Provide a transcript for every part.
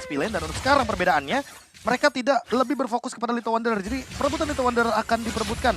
XP lane. Dan untuk sekarang perbedaannya, mereka tidak lebih berfokus kepada Little Wonder. Jadi perebutan Little Wonder akan diperebutkan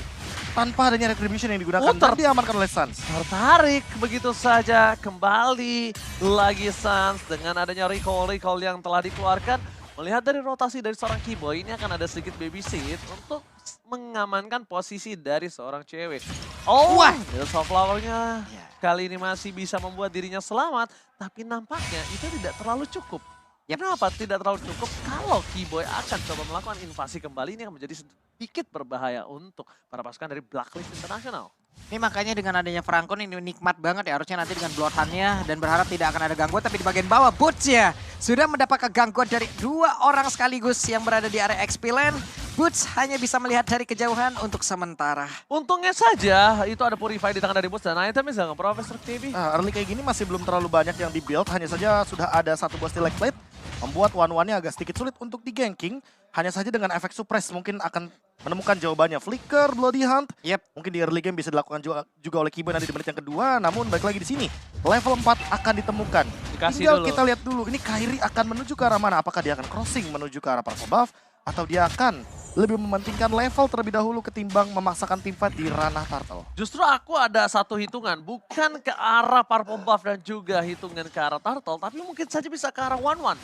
tanpa adanya retribution yang digunakan dan diamankan oleh Suns. Tertarik begitu saja, kembali lagi Suns dengan adanya recall yang telah dikeluarkan. Melihat dari rotasi dari seorang Keyboy, ini akan ada sedikit babysit untuk mengamankan posisi dari seorang cewek. Oh, Soulflower-nya kali ini masih bisa membuat dirinya selamat, tapi nampaknya itu tidak terlalu cukup. Kenapa tidak terlalu cukup? Kalau Keyboy akan coba melakukan invasi kembali, ini akan menjadi sedikit berbahaya untuk para pasukan dari Blacklist International. Ini makanya dengan adanya Frankon ini nikmat banget ya, harusnya nanti dengan Bloodhound-nya dan berharap tidak akan ada gangguan. Tapi di bagian bawah Boots ya sudah mendapatkan gangguan dari 2 orang sekaligus yang berada di area XP lane. Boots hanya bisa melihat dari kejauhan untuk sementara. Untungnya saja itu ada Purify di tangan dari Boots dan itemnya sangat Profesor TV. Early kayak gini masih belum terlalu banyak yang di-build, hanya saja sudah ada satu buah Steel Plate, membuat one-one-nya agak sedikit sulit untuk di-ganking. Hanya saja dengan efek suppress mungkin akan menemukan jawabannya. Flicker, Bloody Hunt, mungkin di early game bisa dilakukan juga oleh Keyboy nanti di menit yang kedua. Namun balik lagi di sini, level 4 akan ditemukan. Tinggal kita lihat dulu, ini Kairi akan menuju ke arah mana? Apakah dia akan crossing menuju ke arah Purple Buff? Atau dia akan lebih mementingkan level terlebih dahulu ketimbang memaksakan teamfight di ranah Turtle? Justru aku ada satu hitungan, bukan ke arah Purple Buff dan juga hitungan ke arah Turtle, tapi mungkin saja bisa ke arah 1-1.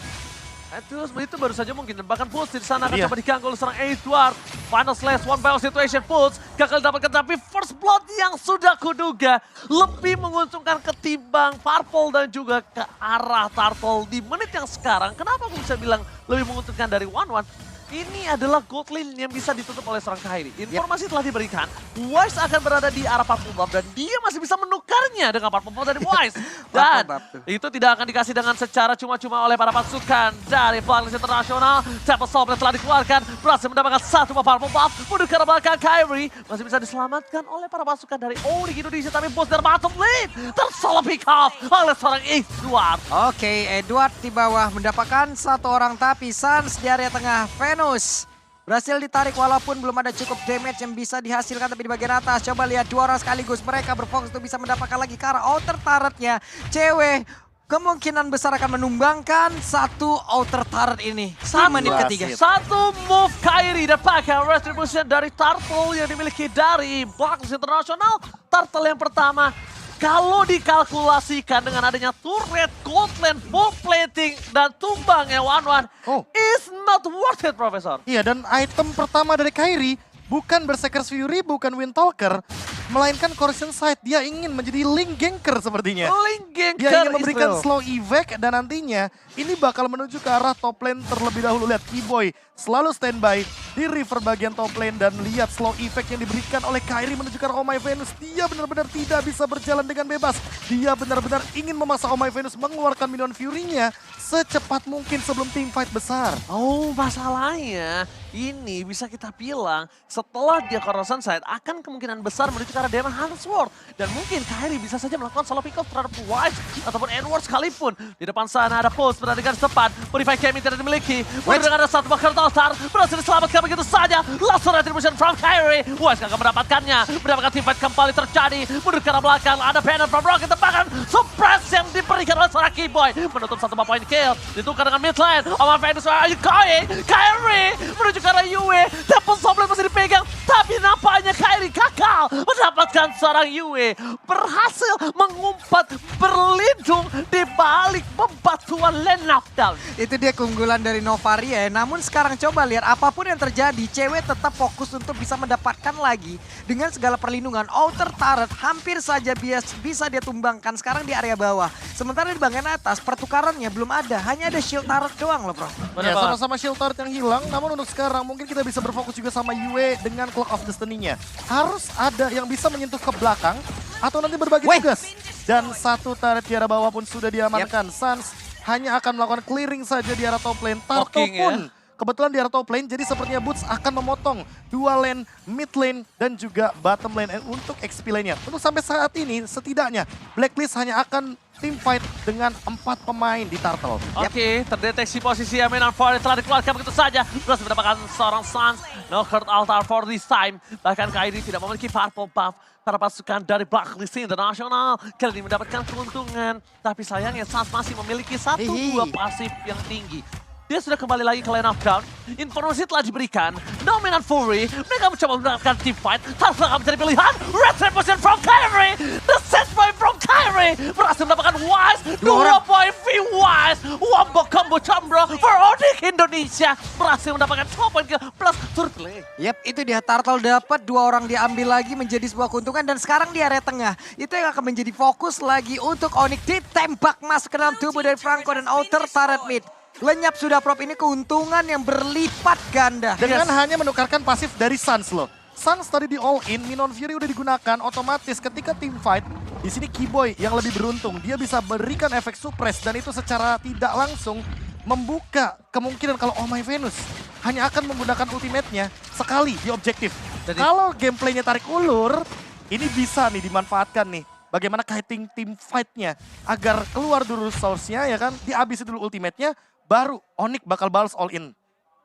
Itu baru saja mungkin. Bahkan Pulse di sana akan coba diganggu oleh seorang Edward. Final slash, one battle situation. Pulse gagal dapatkan, tapi first blood yang sudah kuduga lebih menguntungkan ketimbang Purple dan juga ke arah Turtle di menit yang sekarang. Kenapa aku bisa bilang lebih menguntungkan dari 1-1? Ini adalah gold lane yang bisa ditutup oleh seorang Kairi. Informasi telah diberikan, Wise akan berada di arah Purple Buff dan dia masih bisa menukarnya dengan Purple Buff dari Wise. Dan itu tidak akan dikasih dengan secara cuma-cuma oleh para pasukan dari Blacklist International. Temple Soul telah dikeluarkan, berhasil mendapatkan satu buah Purple Buff. Mundur ke arah belakang, Kairi masih bisa diselamatkan oleh para pasukan dari Ori Indonesia. Tapi bos dari bottom lane tersalah pick off oleh seorang Edward. Oke, Edward di bawah mendapatkan 1 orang, tapi Suns di area tengah Venus berhasil ditarik walaupun belum ada cukup damage yang bisa dihasilkan. Tapi di bagian atas coba lihat 2 orang sekaligus, mereka berfokus untuk bisa mendapatkan lagi ke arah outer turret-nya. Cewek kemungkinan besar akan menumbangkan 1 outer turret ini di menit ketiga. Satu move Kairi dan pakai retribution dari Turtle yang dimiliki dari Blacklist International. Turtle yang pertama, kalau dikalkulasikan dengan adanya turret, gold lane, full plating, dan tumbangnya 1-1, is not worth it, Profesor. Iya, dan item pertama dari Kairi bukan Berserker's Fury, bukan Windtalker, melainkan Corrosion Sight. Dia ingin menjadi Link Ganker sepertinya. Link Ganker, dia ingin memberikan slow evac dan nantinya ini bakal menuju ke arah top lane terlebih dahulu. Lihat Keyboy selalu standby di river bagian top lane dan lihat slow effect yang diberikan oleh Kairi menuju ke arah Oh My Venus. Dia benar-benar tidak bisa berjalan dengan bebas. Dia benar-benar ingin memaksa Oh My Venus mengeluarkan minion Fury-nya secepat mungkin sebelum team fight besar. Oh, masalahnya ini bisa kita bilang setelah dia Corrosion Sight akan kemungkinan besar menuju ke arah Demon Hunter Sword. Dan mungkin Kairi bisa saja melakukan solo pick off terhadap Wise ataupun Edward sekalipun. Di depan sana ada Pulse berada di garis depan. Purify Kemi tidak dimiliki. Mendengar ada satu bakar altar. Berhasil diselamatkan begitu saja. Langsung retribution from Kairi. Wise gak akan mendapatkannya. Mendapatkan team fight kembali terjadi. Mundur ke arah belakang. Ada Banner from Rocket. Tebakan suppress yang diberikan oleh seorang Keyboy. Menutup 1 poin kill. Ditukar dengan mid lane. Oma Venus, where are you going? Kairi menuju ke arah Yue. Temple Soul masih dipegang. Tapi nampaknya Kairi gagal mendapatkan seorang Yue. Berhasil mengumpat berlindung di balik bebatuan lane knockdown. Itu dia keunggulan dari Novaria. Namun sekarang coba lihat apapun yang terjadi, cewek tetap fokus untuk bisa mendapatkan lagi dengan segala perlindungan. Outer turret hampir saja bisa dia tumbangkan sekarang di area bawah. Sementara di bagian atas pertukarannya belum ada, hanya ada shield turret doang loh bro. Ya, sama-sama shield turret yang hilang, namun untuk sekarang mungkin kita bisa berfokus juga sama Yue dengan Clock of Destiny-nya. Harus ada yang bisa menyentuh ke belakang atau nanti berbagi tugas. Dan 1 turret di arah bawah pun sudah diamankan. Suns hanya akan melakukan clearing saja di arah top lane. Turtle pun kebetulan di arah top lane, jadi sepertinya Boots akan memotong 2 lane, mid lane, dan juga bottom lane untuk XP lane-nya. Untuk sampai saat ini, setidaknya Blacklist hanya akan team fight dengan 4 pemain di Turtle. Oke, terdeteksi posisi Aminan Ford telah dikeluarkan begitu saja. Berhasil mendapatkan seorang Suns. No hurt altar for this time. Bahkan Kairi tidak memiliki purple buff. Para pasukan dari Blacklist International kali ini mendapatkan keuntungan. Tapi sayangnya Suns masih memiliki 1 buah pasif yang tinggi. Dia sudah kembali lagi ke line of down. Informasi telah diberikan. Dominant Fury. Mereka mencoba mendapatkan team fight. Tanpa akan menjadi pilihan. Retribution from Kyrie. The set point from Kyrie. Berhasil mendapatkan Wise. 2 point V Wise. Wombo combo Chambro for Onyx Indonesia. Berhasil mendapatkan 2 point kill plus third play. Yap, itu dia Turtle dapat 2 orang diambil lagi menjadi sebuah keuntungan dan sekarang di area tengah. Itu yang akan menjadi fokus lagi untuk Onyx ditembak masuk ke dalam tubuh dari Franco dan outer turret mid. Lenyap sudah prop, ini keuntungan yang berlipat ganda. Dengan hanya menukarkan pasif dari Suns loh. Suns tadi di all in, Minon Fury udah digunakan, otomatis ketika team fight, di sini Keyboy yang lebih beruntung. Dia bisa berikan efek suppress dan itu secara tidak langsung membuka kemungkinan kalau Oh My Venus hanya akan menggunakan ultimate-nya sekali di objektif. Kalau gameplaynya tarik ulur, ini bisa nih dimanfaatkan nih. Bagaimana kiting team fight-nya agar keluar dulu source-nya ya kan, dihabisin dulu ultimate-nya, baru Onyx bakal balas all in.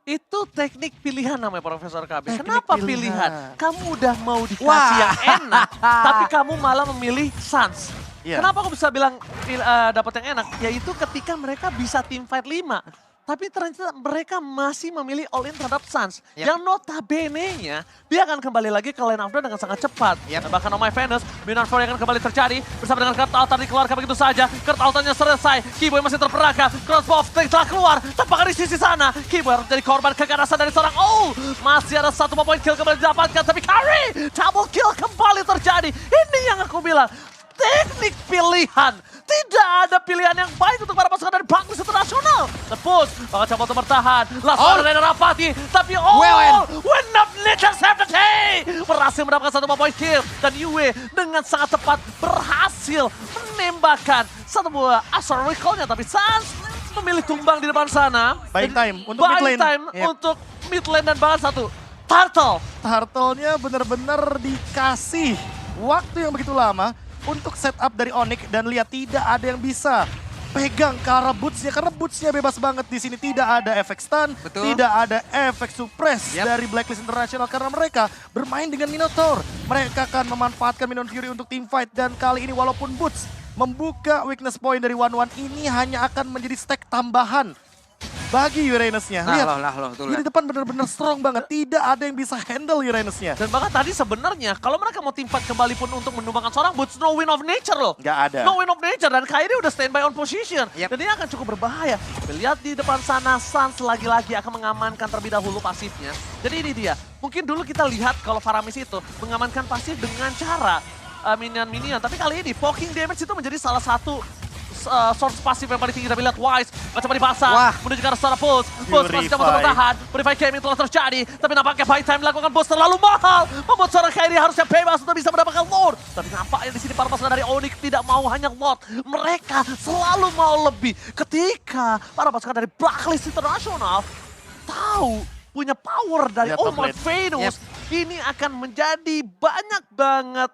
Itu teknik pilihan namanya Profesor KB. Teknik Kenapa pilihan? Kamu udah mau dikasih yang enak, tapi kamu malah memilih Suns. Iya. Kenapa aku bisa bilang dapat yang enak? Yaitu ketika mereka bisa team fight 5. Tapi ternyata mereka masih memilih all in terhadap Suns. Yep. Yang notabene-nya, dia akan kembali lagi ke lane of down dengan sangat cepat. Yep. Dan bahkan Oh My Venus, Minon Fury akan kembali terjadi. Bersama dengan Kurt Altar dikeluarkan begitu saja. Kurt Altarnya selesai, Keyboy masih terperangkap. Crossbow telah keluar, tampaknya di sisi sana. Keyboy harus menjadi korban keganasan dari seorang masih ada 1 point kill kembali didapatkan. Tapi Kyrie, double kill kembali terjadi. Ini yang aku bilang. Teknik pilihan. Tidak ada pilihan yang baik untuk para pasukan dari Bangkus Internasional. The push, bakal coba untuk bertahan. Last one dari Rapati. Tapi when up Nature save the day. Berhasil mendapatkan 1 point kill. Dan Yue dengan sangat tepat berhasil menembakkan 1 buah Astral Recall-nya. Tapi Suns memilih tumbang di depan sana. Buying time untuk mid lane. Buying time untuk mid lane dan bahkan 1. Turtle. Turtle-nya benar-benar dikasih waktu yang begitu lama untuk setup dari Onyx dan lihat tidak ada yang bisa pegang ke arah boots-nya karena boots-nya bebas banget di sini, tidak ada efek stun, tidak ada efek suppress dari Blacklist International karena mereka bermain dengan Minotaur. Mereka akan memanfaatkan Minon Fury untuk team fight dan kali ini walaupun boots membuka weakness point dari 1-1 ini hanya akan menjadi stack tambahan bagi Uranus-nya. Lihat, di depan benar-benar strong banget. Tidak ada yang bisa handle Uranus-nya. Dan bahkan tadi sebenarnya kalau mereka mau team fight kembali pun untuk menumbangkan seorang Boots, no win of nature loh. Nggak ada. No win of nature dan Kyrie udah standby on position. Dan ini akan cukup berbahaya. Lihat di depan sana Suns lagi-lagi akan mengamankan terlebih dahulu pasifnya. Jadi ini dia. Mungkin dulu kita lihat kalau Faramis itu mengamankan pasif dengan cara minion-minion. Tapi kali ini poking damage itu menjadi salah satu source pasif yang paling tinggi. Tapi lihat Wise coba dipasang menuju ke arah sana Pulse. Pulse masih coba bertahan. Purify Gaming telah terjadi. Tapi nampaknya buy time dilakukan Pulse terlalu mahal. Membuat seorang Kyrie harusnya bebas untuk bisa mendapatkan Lord. Tapi nampaknya di sini para pasukan dari Onyx tidak mau hanya Lord. Mereka selalu mau lebih. Ketika para pasukan dari Blacklist International tahu punya power dari Oh My Venus. Ini akan menjadi banyak banget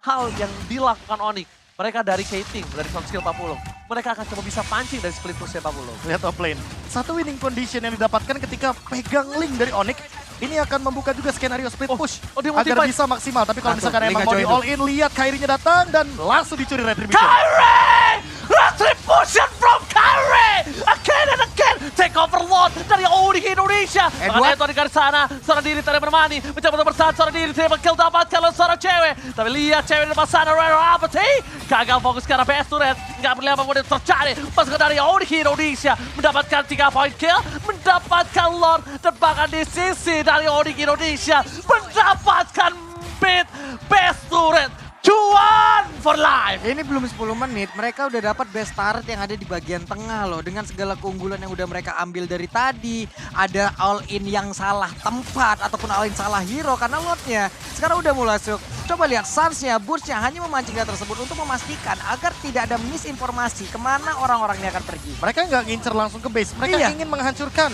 hal yang dilakukan Onyx. Mereka dari Kating, dari soft skill 40. Mereka akan coba bisa pancing dari split push 40. Lihat top lane. Satu winning condition yang didapatkan ketika pegang link dari Onyx. Ini akan membuka juga skenario split push. Agar bisa maksimal. Tapi kalau misalkan emang mau di all in, lihat Kyrie-nya datang dan langsung dicuri Retribution. Kyrie! Retribution from Kyrie! Again and again! Take over Lord dari Onyx Indonesia. Bahkan Edward di sana, seorang diri tidak bermani. Mencoba untuk bersahan, seorang diri tidak kill dapatkan oleh seorang cewek. Tapi lihat cewek di depan sana, Rero Apathy. Gagal fokus ke arah PS Turret. Nggak boleh apa yang terjadi. Pasukan dari Onyx Indonesia mendapatkan 3 point kill. Mendapatkan Lord. Dan bahkan di sisi dari Onyx Indonesia mendapatkan mid PS Turret. Cuan for life. Ini belum 10 menit, mereka udah dapat best turret yang ada di bagian tengah loh. Dengan segala keunggulan yang udah mereka ambil dari tadi. Ada all-in yang salah tempat ataupun all-in salah hero karena lotnya sekarang udah mulai masuk. Coba lihat Suns-nya, Burst-nya hanya memancing data tersebut untuk memastikan agar tidak ada misinformasi kemana orang-orang ini akan pergi. Mereka nggak ngincer langsung ke base, mereka ingin menghancurkan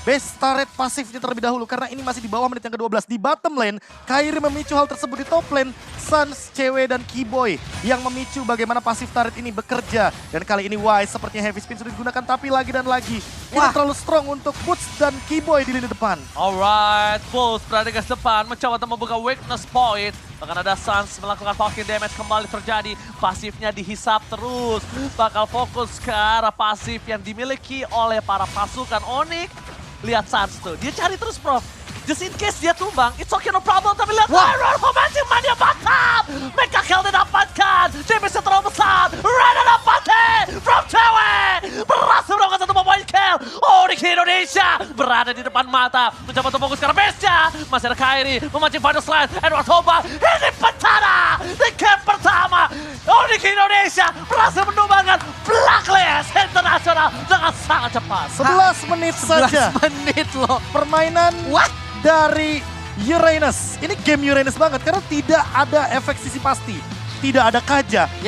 base turret pasifnya terlebih dahulu karena ini masih di bawah menit yang ke-12. Di bottom lane, Kairi memicu hal tersebut. Di top lane, Suns, CW, dan Keyboy yang memicu bagaimana pasif turret ini bekerja. Dan kali ini Wise sepertinya heavy spin sudah digunakan, tapi lagi dan lagi. Ini terlalu strong untuk Boots dan Keyboy di lini depan. Alright, Bulls berada di garis depan, mencoba untuk membuka weakness point. Bahkan ada Suns melakukan pocket damage kembali terjadi. Pasifnya dihisap terus. Bakal fokus ke arah pasif yang dimiliki oleh para pasukan Onyx. Lihat Suns tuh, dia cari terus Prof. Just in case dia tumbang, it's okay no problem. Tapi lihat Iron Romantic Mania bakal. Mega kill didapatkan. Damage-nya terlalu besar. Rada dapatkan from cewek. Berhasil melakukan satu point kill. Onyx Indonesia berada di depan mata. Mencoba untuk fokus ke arah base-nya. Masih ada Kairi memancing final slide. Edward Hoba ini bencana. Di game pertama. Onyx Indonesia berhasil menumbangkan Blacklist Internasional dengan sangat cepat. 11 menit saja. 11 menit loh. Permainan dari Uranus. Ini game Uranus banget karena tidak ada efek sisi pasti. Tidak ada Kaja.